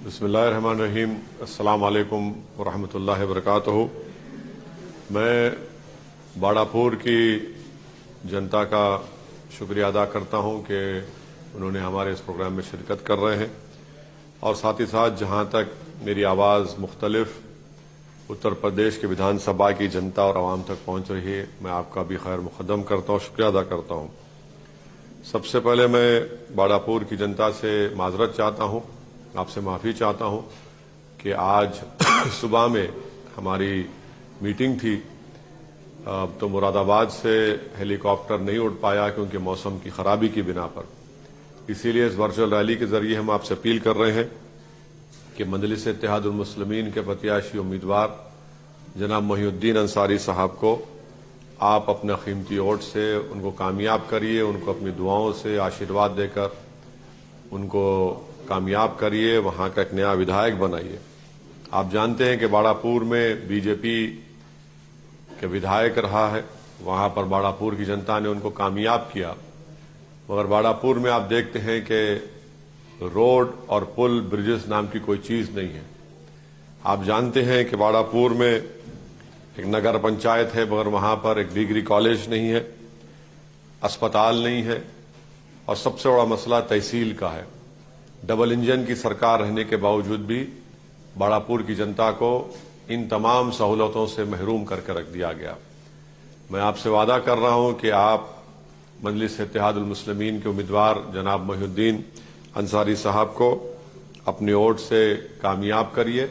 बिस्मिल्लाहिर्रहमानिर्रहीम। अस्सलाम वालेकुम वरहमतुल्लाहि वबरकातुहू। मैं बाड़ापुर की जनता का शुक्रिया अदा करता हूं कि उन्होंने हमारे इस प्रोग्राम में शिरकत कर रहे हैं और साथ ही साथ जहां तक मेरी आवाज़ मुख्तलिफ उत्तर प्रदेश के विधानसभा की जनता और आवाम तक पहुंच रही है, मैं आपका भी खैर मुकद्दम करता हूं, शुक्रिया अदा करता हूं। सबसे पहले मैं बाड़ापुर की जनता से माजरत चाहता हूं, आपसे माफ़ी चाहता हूं कि आज सुबह में हमारी मीटिंग थी तो मुरादाबाद से हेलीकॉप्टर नहीं उड़ पाया क्योंकि मौसम की खराबी की बिना पर। इसीलिए इस वर्चुअल रैली के जरिए हम आपसे अपील कर रहे हैं कि मजलिस इत्तेहादुल मुस्लिमीन के प्रत्याशी उम्मीदवार जनाब मोहिउद्दीन अंसारी साहब को आप अपना कीमती वोट से उनको कामयाब करिए, उनको अपनी दुआओं से आशीर्वाद देकर उनको कामयाब करिए, वहां का एक नया विधायक बनाइए। आप जानते हैं कि बाड़ापुर में बीजेपी के विधायक रहा है, वहां पर बाड़ापुर की जनता ने उनको कामयाब किया, मगर बाड़ापुर में आप देखते हैं कि रोड और पुल ब्रिजेस नाम की कोई चीज नहीं है। आप जानते हैं कि बाड़ापुर में एक नगर पंचायत है मगर वहां पर एक डिग्री कॉलेज नहीं है, अस्पताल नहीं है और सबसे बड़ा मसला तहसील का है। डबल इंजन की सरकार रहने के बावजूद भी बाड़ापुर की जनता को इन तमाम सहूलतों से महरूम करके रख दिया गया। मैं आपसे वादा कर रहा हूं कि आप मजलिस इत्तेहादुल मुस्लिमीन के उम्मीदवार जनाब मोहिउद्दीन अंसारी साहब को अपने वोट से कामयाब करिए।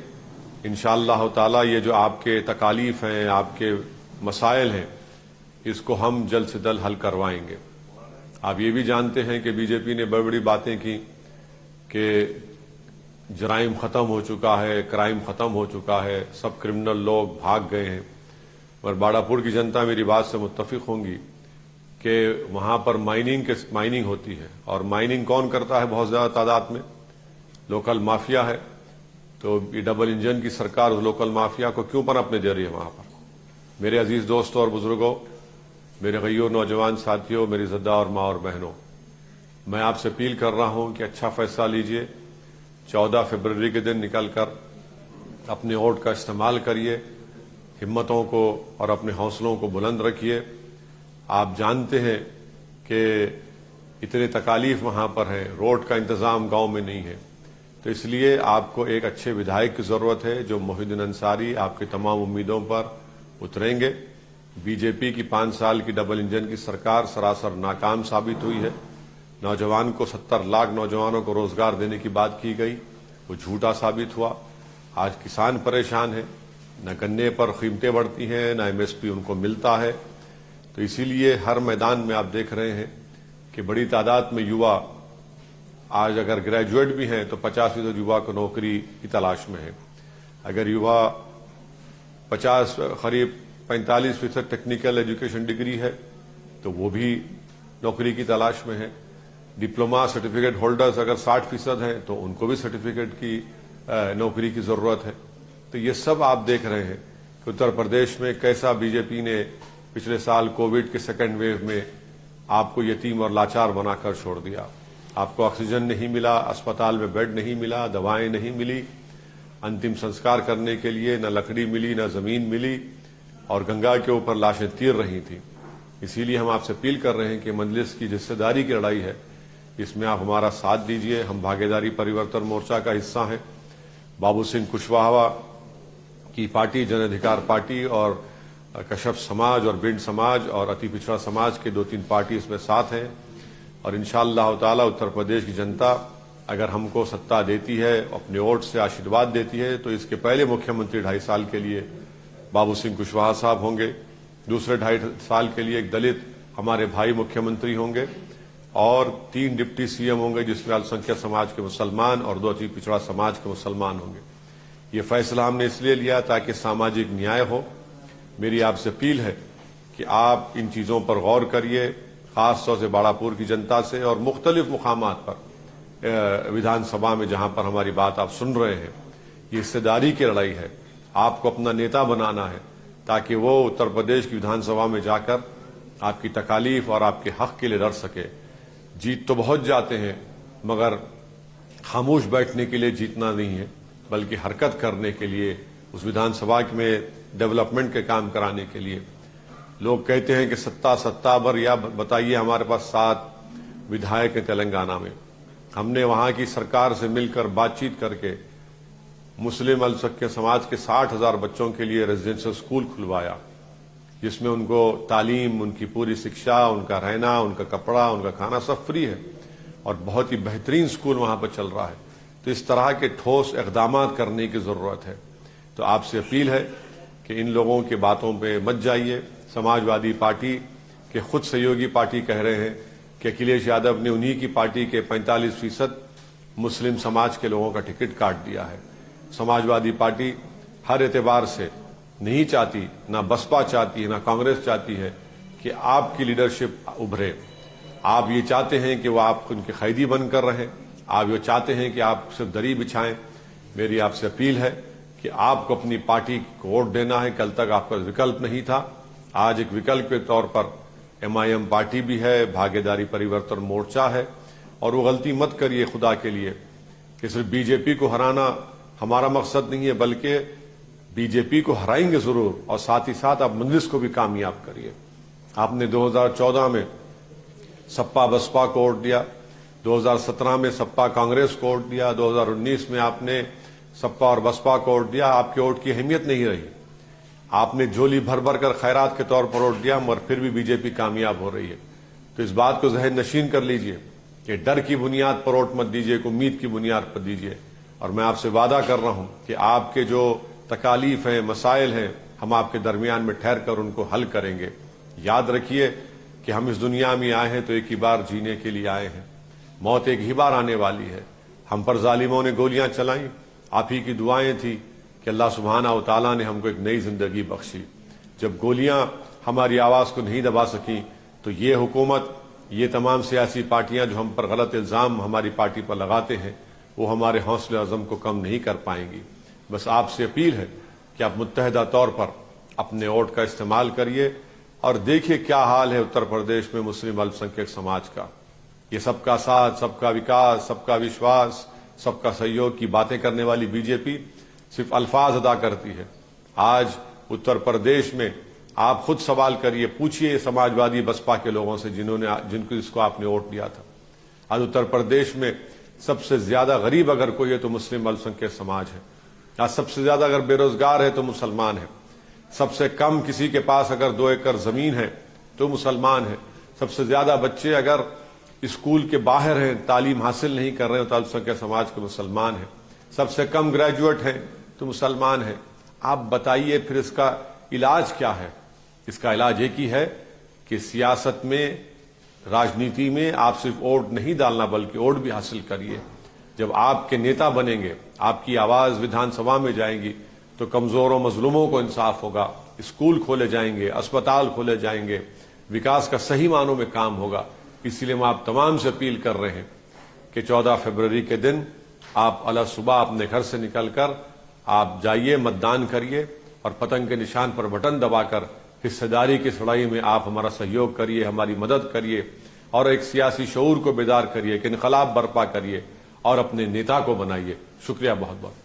इंशाअल्लाह ताला ये जो आपके तकालीफ हैं, आपके मसाइल हैं, इसको हम जल्द से जल्द हल करवाएंगे। आप ये भी जानते हैं कि बीजेपी ने बड़ी बड़ी बातें की कि जराइम खत्म हो चुका है, क्राइम खत्म हो चुका है, सब क्रिमिनल लोग भाग गए हैं। पर बाड़ापुर की जनता मेरी बात से मुत्तफिक होंगी कि वहां पर माइनिंग होती है और माइनिंग कौन करता है? बहुत ज्यादा तादाद में लोकल माफिया है। तो ये डबल इंजन की सरकार उस लोकल माफिया को क्यों पनपने दे रही है वहां पर? मेरे अजीज दोस्तों और बुजुर्गों, मेरे गय्योर नौजवान साथियों, मेरी ज़द्दा और माँ और बहनों, मैं आपसे अपील कर रहा हूं कि अच्छा फैसला लीजिए। 14 फरवरी के दिन निकलकर अपने वोट का इस्तेमाल करिए, हिम्मतों को और अपने हौसलों को बुलंद रखिए। आप जानते हैं कि इतने तकालीफ वहां पर है, रोड का इंतजाम गांव में नहीं है, तो इसलिए आपको एक अच्छे विधायक की जरूरत है जो मोहिउद्दीन अंसारी आपकी तमाम उम्मीदों पर उतरेंगे। बीजेपी की 5 साल की डबल इंजन की सरकार सरासर नाकाम साबित हुई है। नौजवान को 70 लाख नौजवानों को रोजगार देने की बात की गई, वो झूठा साबित हुआ। आज किसान परेशान है, न गन्ने पर कीमतें बढ़ती हैं, न एमएसपी उनको मिलता है। तो इसीलिए हर मैदान में आप देख रहे हैं कि बड़ी तादाद में युवा आज अगर ग्रेजुएट भी हैं तो 50% युवा को नौकरी की तलाश में है। अगर युवा 45% टेक्निकल एजुकेशन डिग्री है तो वो भी नौकरी की तलाश में है। डिप्लोमा सर्टिफिकेट होल्डर्स अगर 60% हैं तो उनको भी सर्टिफिकेट की नौकरी की जरूरत है। तो ये सब आप देख रहे हैं कि उत्तर प्रदेश में कैसा बीजेपी ने पिछले साल कोविड के सेकेंड वेव में आपको यतीम और लाचार बनाकर छोड़ दिया। आपको ऑक्सीजन नहीं मिला, अस्पताल में बेड नहीं मिला, दवाएं नहीं मिली, अंतिम संस्कार करने के लिए न लकड़ी मिली, न जमीन मिली और गंगा के ऊपर लाशें तीर रही थी। इसीलिए हम आपसे अपील कर रहे हैं कि मजलिस की हिस्सेदारी की लड़ाई है, इसमें आप हमारा साथ दीजिए। हम भागीदारी परिवर्तन मोर्चा का हिस्सा हैं। बाबू सिंह कुशवाहा की पार्टी, जन अधिकार पार्टी और कश्यप समाज और बिंड समाज और अति पिछड़ा समाज के 2-3 पार्टी इसमें साथ हैं और इंशाअल्लाह ताला उत्तर प्रदेश की जनता अगर हमको सत्ता देती है, अपने वोट से आशीर्वाद देती है, तो इसके पहले मुख्यमंत्री 2.5 साल के लिए बाबू सिंह कुशवाहा साहब होंगे, दूसरे 2.5 साल के लिए एक दलित हमारे भाई मुख्यमंत्री होंगे और 3 डिप्टी सीएम होंगे जिसमें अल्पसंख्यक समाज के मुसलमान और 2 अति पिछड़ा समाज के मुसलमान होंगे। ये फैसला हमने इसलिए लिया ताकि सामाजिक न्याय हो। मेरी आपसे अपील है कि आप इन चीजों पर गौर करिए, खासतौर से बाड़ापुर की जनता से और मुख्तलिफ मुकामात पर विधानसभा में जहां पर हमारी बात आप सुन रहे हैं। ये हिस्सेदारी की लड़ाई है, आपको अपना नेता बनाना है ताकि वो उत्तर प्रदेश की विधानसभा में जाकर आपकी तकालीफ और आपके हक के लिए लड़ सके। जीत तो बहुत जाते हैं मगर खामोश बैठने के लिए जीतना नहीं है, बल्कि हरकत करने के लिए, उस विधानसभा में डेवलपमेंट के काम कराने के लिए। लोग कहते हैं कि सत्ता भर, या बताइए, हमारे पास 7 विधायक हैं तेलंगाना में। हमने वहां की सरकार से मिलकर बातचीत करके मुस्लिम अल्पसंख्यक समाज के 60,000 बच्चों के लिए रेजिडेंशियल स्कूल खुलवाया, जिसमें उनको तालीम, उनकी पूरी शिक्षा, उनका रहना, उनका कपड़ा, उनका खाना सब फ्री है, और बहुत ही बेहतरीन स्कूल वहां पर चल रहा है। तो इस तरह के ठोस इक़दाम करने की जरूरत है। तो आपसे अपील है कि इन लोगों की बातों पे मत जाइए। समाजवादी पार्टी के खुद सहयोगी पार्टी कह रहे हैं कि अखिलेश यादव ने उन्हीं की पार्टी के 45% मुस्लिम समाज के लोगों का टिकट काट दिया है। समाजवादी पार्टी हर एतबार से नहीं चाहती, ना बसपा चाहती है, ना कांग्रेस चाहती है कि आपकी लीडरशिप उभरे। आप ये चाहते हैं कि वो आप उनके कैदी बनकर रहें, आप ये चाहते हैं कि आप सिर्फ दरी बिछाएं। मेरी आपसे अपील है कि आपको अपनी पार्टी को वोट देना है। कल तक आपका विकल्प नहीं था, आज एक विकल्प के तौर पर MIM पार्टी भी है, भागीदारी परिवर्तन मोर्चा है। और वो गलती मत करिए खुदा के लिए कि सिर्फ बीजेपी को हराना हमारा मकसद नहीं है, बल्कि बीजेपी को हराएंगे जरूर, और साथ ही साथ आप मजलिस को भी कामयाब करिए। आपने 2014 में सपा बसपा को वोट दिया, 2017 में सपा कांग्रेस को वोट दिया, 2019 में आपने सपा और बसपा को वोट दिया। आपके वोट की अहमियत नहीं रही। आपने झोली भर भर कर खैरात के तौर पर वोट दिया, मगर फिर भी बीजेपी कामयाब हो रही है। तो इस बात को जहन नशीन कर लीजिए कि डर की बुनियाद पर वोट मत दीजिए, उम्मीद की बुनियाद पर दीजिए। और मैं आपसे वादा कर रहा हूं कि आपके जो तकालीफ हैं, मसाइल हैं, हम आपके दरमियान में ठहर कर उनको हल करेंगे। याद रखिए कि हम इस दुनिया में आए हैं तो एक ही बार जीने के लिए आए हैं। मौत एक ही बार आने वाली है। हम पर जालिमों ने गोलियां चलाई, आप ही की दुआएं थी कि अल्लाह सुब्हाना व तआला ने हमको एक नई जिंदगी बख्शी। जब गोलियां हमारी आवाज को नहीं दबा सकी, तो ये हुकूमत, ये तमाम सियासी पार्टियां जो हम पर गलत इल्जाम हमारी पार्टी पर लगाते हैं, वो हमारे हौसले अज़म को कम नहीं कर पाएंगी। बस आपसे अपील है कि आप मुत्तहदा तौर पर अपने वोट का इस्तेमाल करिए और देखिए क्या हाल है उत्तर प्रदेश में मुस्लिम अल्पसंख्यक समाज का। ये सबका साथ, सबका विकास, सबका विश्वास, सबका सहयोग की बातें करने वाली बीजेपी सिर्फ अल्फाज अदा करती है। आज उत्तर प्रदेश में आप खुद सवाल करिए, पूछिए समाजवादी बसपा के लोगों से जिसको आपने वोट दिया था। आज उत्तर प्रदेश में सबसे ज्यादा गरीब अगर कोई है तो मुस्लिम अल्पसंख्यक समाज है। आज सबसे ज्यादा अगर बेरोजगार है तो मुसलमान है। सबसे कम किसी के पास अगर 2 एकड़ जमीन है तो मुसलमान है। सबसे ज्यादा बच्चे अगर स्कूल के बाहर हैं, तालीम हासिल नहीं कर रहे हैं तो अल्पसंख्यक समाज के मुसलमान है। सबसे कम ग्रेजुएट हैं तो मुसलमान है। आप बताइए फिर इसका इलाज क्या है? इसका इलाज एक ही है कि सियासत में, राजनीति में आप सिर्फ वोट नहीं डालना बल्कि वोट भी हासिल करिए। जब आपके नेता बनेंगे, आपकी आवाज विधानसभा में जाएंगी, तो कमजोरों मजलूमों को इंसाफ होगा, स्कूल खोले जाएंगे, अस्पताल खोले जाएंगे, विकास का सही मानों में काम होगा। इसलिए हम आप तमाम से अपील कर रहे हैं कि 14 फरवरी के दिन आप अला सुबह अपने घर से निकलकर आप जाइए, मतदान करिए और पतंग के निशान पर बटन दबाकर हिस्सेदारी की इस लड़ाई में आप हमारा सहयोग करिए, हमारी मदद करिए और एक सियासी शऊर को बेदार करिए, एक इनकलाब बर्पा करिए और अपने नेता को बनाइए। शुक्रिया बहुत बहुत।